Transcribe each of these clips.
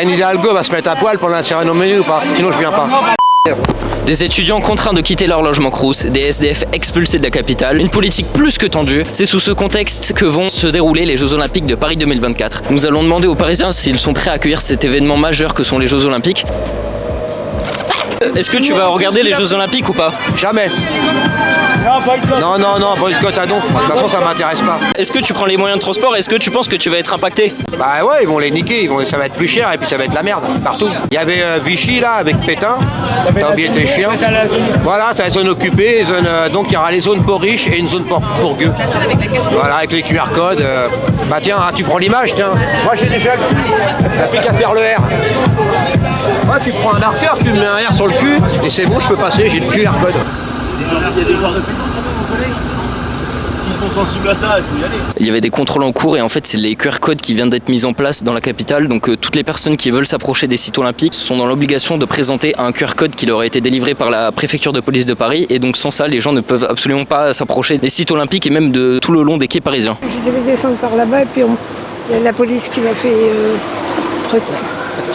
Anne Hidalgo va se mettre à poil pour l'insérer dans nos menus ou pas? Sinon je viens pas. Des étudiants contraints de quitter leur logement crous, des SDF expulsés de la capitale, une politique plus que tendue. C'est sous ce contexte que vont se dérouler les Jeux Olympiques de Paris 2024. Nous allons demander aux Parisiens s'ils sont prêts à accueillir cet événement majeur que sont les Jeux Olympiques. Est-ce que tu vas regarder les Jeux Olympiques ou pas? Jamais. Non, boycott à don. De toute façon, ça m'intéresse pas. Est-ce que tu prends les moyens de transport? Est-ce que tu penses que tu vas être impacté? Bah ouais, ils vont les niquer, ça va être plus cher et puis ça va être la merde partout. Il y avait Vichy là avec Pétain, t'as oublié tes chiens. Voilà, t'as la zone occupée, donc il y aura les zones pour riches et une zone pour gueux. Voilà, avec les QR codes. Bah tiens, tu prends l'image, tiens. Moi j'ai déjà le cul, t'as plus qu'à faire le R. Ouais, tu prends un marqueur, tu mets un R sur le cul et c'est bon, je peux passer, j'ai le QR code. Il y a des joueurs de pétanque quand même, s'ils sont sensibles à ça, il faut y aller. Il y avait des contrôles en cours et en fait c'est les QR codes qui viennent d'être mis en place dans la capitale. Donc toutes les personnes qui veulent s'approcher des sites olympiques sont dans l'obligation de présenter un QR code qui leur a été délivré par la préfecture de police de Paris. Et donc sans ça, les gens ne peuvent absolument pas s'approcher des sites olympiques et même de tout le long des quais parisiens. Je devais descendre par là-bas et puis il y a la police qui m'a fait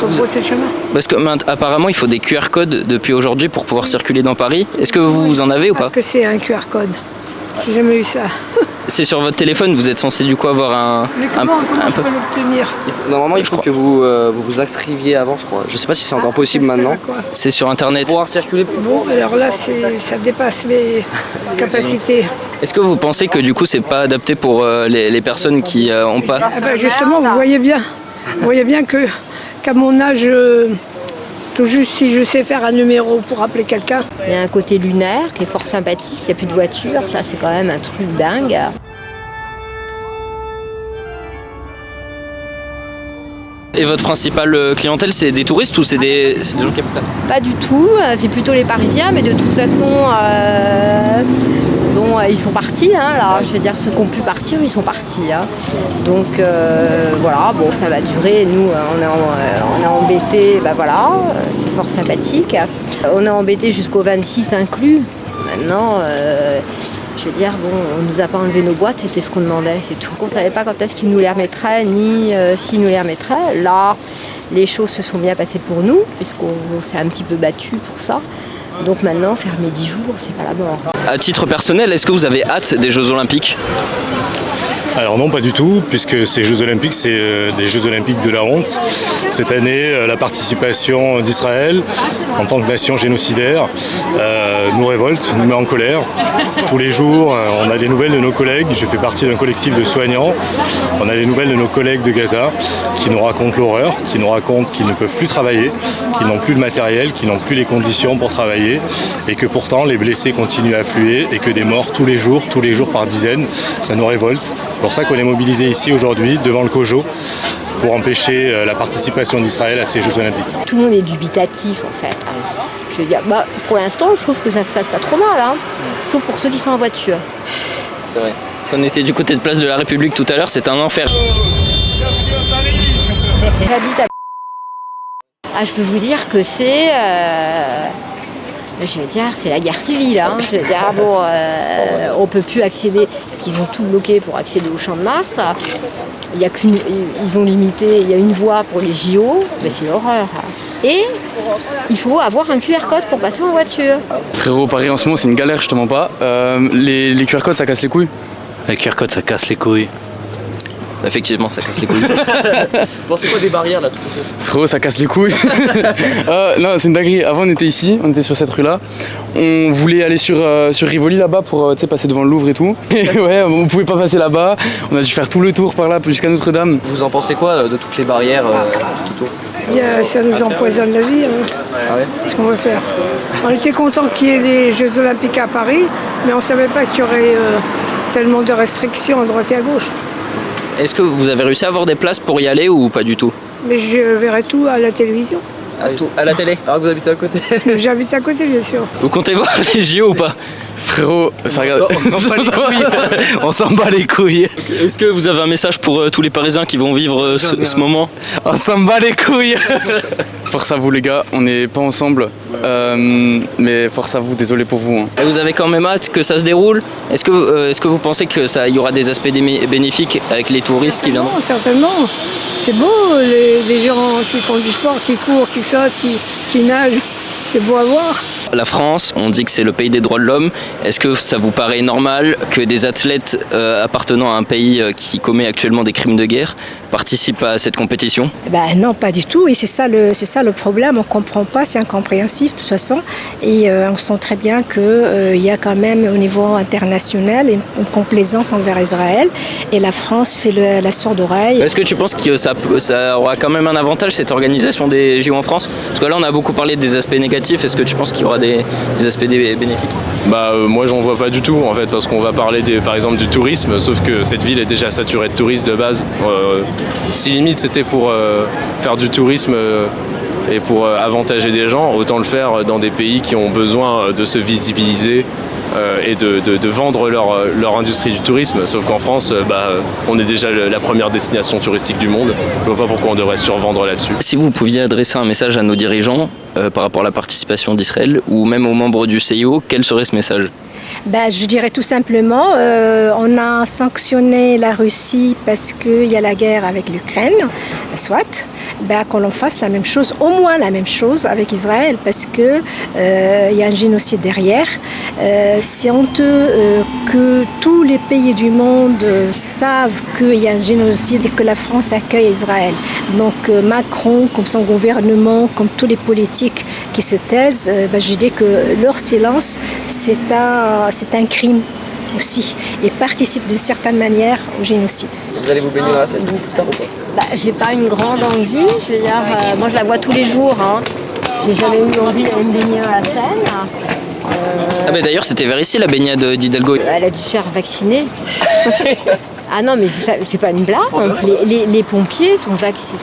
rebrosser le chemin. Parce que apparemment il faut des QR codes depuis aujourd'hui pour pouvoir circuler dans Paris. Est-ce que vous en avez ou pas? Parce que c'est un QR code. J'ai jamais eu ça. C'est sur votre téléphone, vous êtes censé du coup avoir un... Mais comment je peux l'obtenir? Normalement, il faut que vous vous inscriviez avant, je crois. Je sais pas si c'est encore possible maintenant. C'est sur internet. Pour pouvoir circuler. Bon, alors là, ça dépasse mes capacités. Est-ce que vous pensez que du coup c'est pas adapté pour les personnes qui ont pas... Ah ben justement, vous voyez bien qu'à mon âge, tout juste si je sais faire un numéro pour appeler quelqu'un. Il y a un côté lunaire qui est fort sympathique, il n'y a plus de voitures, ça c'est quand même un truc dingue. Et votre principale clientèle, c'est des touristes ou c'est des gens qui habitent là? Pas du tout, c'est plutôt les Parisiens, mais de toute façon, ils sont partis, hein, là. Je veux dire, ceux qui ont pu partir, ils sont partis. Hein. Donc voilà, bon, ça va durer. Nous, on est embêtés, ben voilà, c'est fort sympathique. On est embêtés jusqu'au 26 inclus. Maintenant, je veux dire, bon, on nous a pas enlevé nos boîtes, c'était ce qu'on demandait, c'est tout. On ne savait pas quand est-ce qu'ils nous les remettraient, ni s'ils nous les remettraient. Là, les choses se sont bien passées pour nous, puisqu'on s'est un petit peu battu pour ça. Donc maintenant, fermer 10 jours, c'est pas la mort. À titre personnel, est-ce que vous avez hâte des Jeux Olympiques? Alors non, pas du tout, puisque ces Jeux Olympiques, c'est des Jeux Olympiques de la honte. Cette année, la participation d'Israël, en tant que nation génocidaire, nous révolte, nous met en colère. Tous les jours, on a des nouvelles de nos collègues. Je fais partie d'un collectif de soignants. On a des nouvelles de nos collègues de Gaza qui nous racontent l'horreur, qui nous racontent qu'ils ne peuvent plus travailler, qu'ils n'ont plus de matériel, qu'ils n'ont plus les conditions pour travailler, et que pourtant les blessés continuent à affluer et que des morts tous les jours par dizaines, ça nous révolte. C'est pour ça qu'on est mobilisé ici aujourd'hui devant le COJO pour empêcher la participation d'Israël à ces Jeux Olympiques. Tout le monde est dubitatif en fait. Je veux dire, pour l'instant, je trouve que ça se passe pas trop mal, hein. Sauf pour ceux qui sont en voiture. C'est vrai. Parce qu'on était du côté de Place de la République tout à l'heure, c'est un enfer. J'habite à... je peux vous dire que c'est... je veux dire, c'est la guerre civile. Hein. Je veux dire, bon, on peut plus accéder, parce qu'ils ont tout bloqué pour accéder au Champ de Mars. Il y a ils ont limité, il y a une voie pour les JO, mais c'est l'horreur. Et il faut avoir un QR code pour passer en voiture. Frérot, Paris en ce moment, c'est une galère, je te mens pas. Les QR codes, ça casse les couilles. Les QR codes, ça casse les couilles. Effectivement, ça casse les couilles. Bon, c'est quoi des barrières là tout à fait? Frérot, ça casse les couilles. Non, c'est une dinguerie. Avant, on était ici, on était sur cette rue-là. On voulait aller sur Rivoli là-bas pour passer devant le Louvre et tout. Et ouais, on pouvait pas passer là-bas. On a dû faire tout le tour par là jusqu'à Notre-Dame. Vous en pensez quoi de toutes les barrières tout autour? Eh bien, ça nous empoisonne la vie. Hein. Ah ouais? Qu'est-ce qu'on va faire? On était content qu'il y ait les Jeux Olympiques à Paris, mais on ne savait pas qu'il y aurait tellement de restrictions à droite et à gauche. Est-ce que vous avez réussi à avoir des places pour y aller ou pas du tout? Mais je verrai tout à la télévision. À la télé? Alors que vous habitez à côté. J'habite à côté, bien sûr. Vous comptez voir les JO ou pas? Frérot, ça regarde. On s'en bat les couilles. Est-ce que vous avez un message pour tous les Parisiens qui vont vivre ce moment? On s'en bat les couilles. Force à vous les gars, on n'est pas ensemble. Mais force à vous, désolé pour vous. Hein. Et vous avez quand même hâte que ça se déroule? Est-ce que vous pensez que y aura des aspects bénéfiques avec les touristes qui viendront? Certainement. C'est beau, les gens qui font du sport, qui courent, qui sautent, qui nagent. C'est beau à voir. La France, on dit que c'est le pays des droits de l'homme. Est-ce que ça vous paraît normal que des athlètes appartenant à un pays qui commet actuellement des crimes de guerre participent à cette compétition? Non, pas du tout. Et c'est ça le problème. On ne comprend pas, c'est incompréhensif de toute façon. Et on sent très bien qu'il y a quand même au niveau international une complaisance envers Israël. Et la France fait la sourde oreille. Est-ce que tu penses que ça aura quand même un avantage, cette organisation des JO en France? Parce que là, on a beaucoup parlé des aspects négatifs. Est-ce que tu penses qu'il y aura des aspects bénéfiques? Moi j'en vois pas du tout en fait, parce qu'on va parler par exemple du tourisme, sauf que cette ville est déjà saturée de touristes de base. Si limite c'était pour faire du tourisme et pour avantager des gens, autant le faire dans des pays qui ont besoin de se visibiliser et de vendre leur industrie du tourisme. Sauf qu'en France, on est déjà la première destination touristique du monde. Je vois pas pourquoi on devrait survendre là-dessus. Si vous pouviez adresser un message à nos dirigeants par rapport à la participation d'Israël ou même aux membres du CIO, quel serait ce message? Je dirais tout simplement, on a sanctionné la Russie parce qu'il y a la guerre avec l'Ukraine, soit, qu'on en fasse la même chose, au moins la même chose avec Israël, parce qu'il y a un génocide derrière. C'est honteux que tous les pays du monde savent qu'il y a un génocide et que la France accueille Israël. Donc Macron, comme son gouvernement, comme tous les politiques qui se taisent, je dis que leur silence, c'est un crime aussi et participe d'une certaine manière au génocide. Vous allez vous baigner dans la Seine, vous, plus tard ou pas? J'ai pas une grande envie, je veux dire, moi je la vois tous les jours. Hein. J'ai jamais eu envie d'aller me baigner dans la Seine. D'ailleurs, c'était vers ici la baignade d'Hidalgo. Elle a dû se faire vacciner. Ah non, mais c'est pas une blague. Les pompiers sont vaccinés,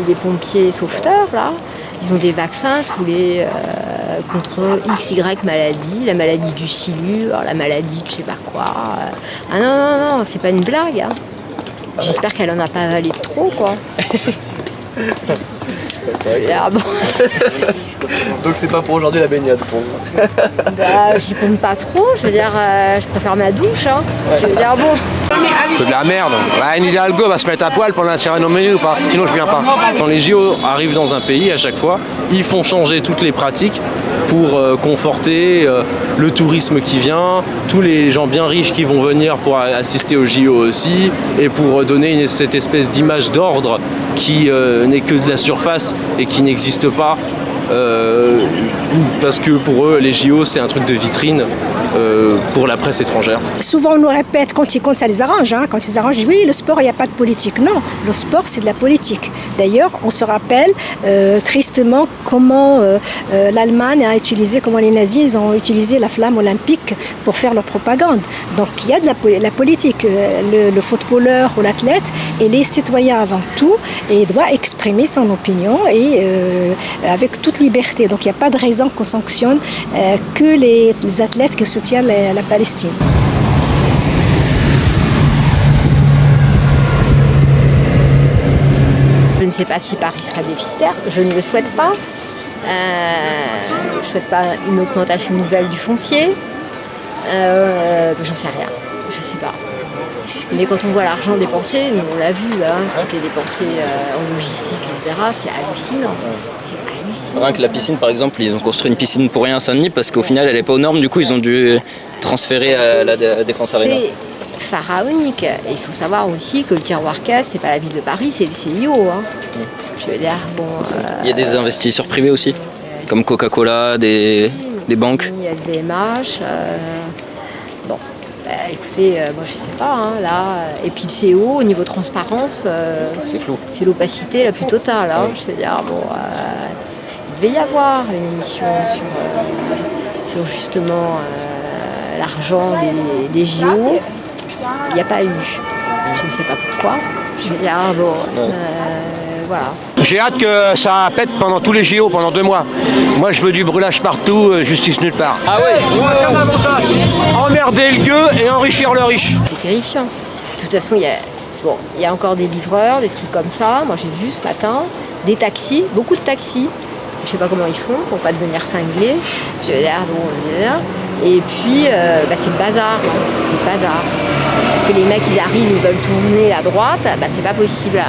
les pompiers sauveteurs là. Ils ont des vaccins contre XY maladie, la maladie du silure, la maladie de je sais pas quoi. Ah non, c'est pas une blague. Hein. J'espère qu'elle en a pas avalé de trop, quoi. Ah bon. Donc c'est pas pour aujourd'hui la baignade pour vous? J'y compte pas trop, je veux dire, je préfère ma douche. Hein. Je veux dire, bon. C'est de la merde. Anne Hidalgo va se mettre à poil pour l'insérer dans nos menus ou pas? Sinon je viens pas. Quand les JO arrivent dans un pays, à chaque fois, ils font changer toutes les pratiques pour conforter le tourisme qui vient, tous les gens bien riches qui vont venir pour assister aux JO aussi, et pour donner cette espèce d'image d'ordre qui n'est que de la surface et qui n'existe pas. Parce que pour eux, les JO, c'est un truc de vitrine pour la presse étrangère. Souvent, on nous répète, quand ça les arrange, hein, quand ils arrangent, oui, le sport, il n'y a pas de politique. Non, le sport, c'est de la politique. D'ailleurs, on se rappelle tristement comment l'Allemagne a utilisé, comment les nazis ils ont utilisé la flamme olympique pour faire leur propagande. Donc, il y a de la politique. Le footballeur ou l'athlète, il est citoyen avant tout et il doit exprimer son opinion et avec toute liberté. Donc, il n'y a pas de raison qu'on sanctionne que les athlètes qui soutiennent la Palestine. Je ne sais pas si Paris sera déficitaire, je ne le souhaite pas. Je ne souhaite pas une augmentation nouvelle du foncier. J'en sais rien, je ne sais pas. Mais quand on voit l'argent dépensé, nous on l'a vu, hein, ce qui était dépensé en logistique, etc., c'est hallucinant. C'est hallucinant. Rien que la piscine, par exemple, ils ont construit une piscine pour rien à Saint-Denis parce qu'au final, elle n'est pas aux normes. Du coup, ils ont dû transférer à la Défense Arena. C'est pharaonique. Et il faut savoir aussi que le tiroir caisse, c'est pas la ville de Paris, c'est le CIO. Hein. Je veux dire, bon. Il y a des investisseurs privés aussi, comme Coca-Cola, des banques. Il y a SVMH. Bon. Écoutez, moi je sais pas, hein, là. Et puis le CO, au niveau transparence, c'est flou. C'est l'opacité la plus totale. Hein, je veux dire, bon, il devait y avoir une émission sur justement l'argent des JO. Il n'y a pas eu. Je ne sais pas pourquoi. Je veux dire, bon, voilà. J'ai hâte que ça pète pendant tous les JO, pendant 2 mois. Moi, je veux du brûlage partout, justice nulle part. Ah ouais. Je vois qu'un avantage, emmerder le gueux et enrichir le riche. C'est terrifiant. De toute façon, il y a encore des livreurs, des trucs comme ça. Moi, j'ai vu ce matin des taxis, beaucoup de taxis. Je sais pas comment ils font pour pas devenir cinglés. Je veux dire, et puis, c'est le bazar. C'est le bazar. Parce que les mecs, ils arrivent, ils veulent tourner à droite, c'est pas possible.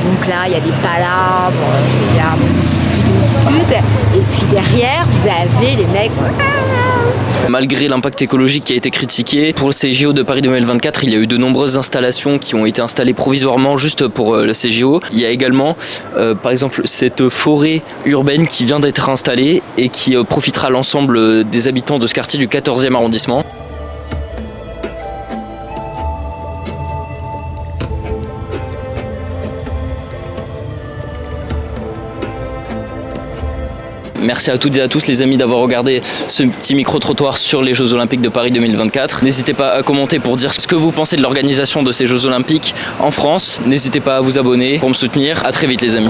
Donc là, il y a des palabres, on discute. Et puis derrière, vous avez les mecs... Malgré l'impact écologique qui a été critiqué, pour ces JO de Paris 2024, il y a eu de nombreuses installations qui ont été installées provisoirement juste pour ces JO. Il y a également, par exemple, cette forêt urbaine qui vient d'être installée et qui profitera à l'ensemble des habitants de ce quartier du 14e arrondissement. Merci à toutes et à tous les amis d'avoir regardé ce petit micro-trottoir sur les Jeux Olympiques de Paris 2024. N'hésitez pas à commenter pour dire ce que vous pensez de l'organisation de ces Jeux Olympiques en France. N'hésitez pas à vous abonner pour me soutenir. À très vite les amis.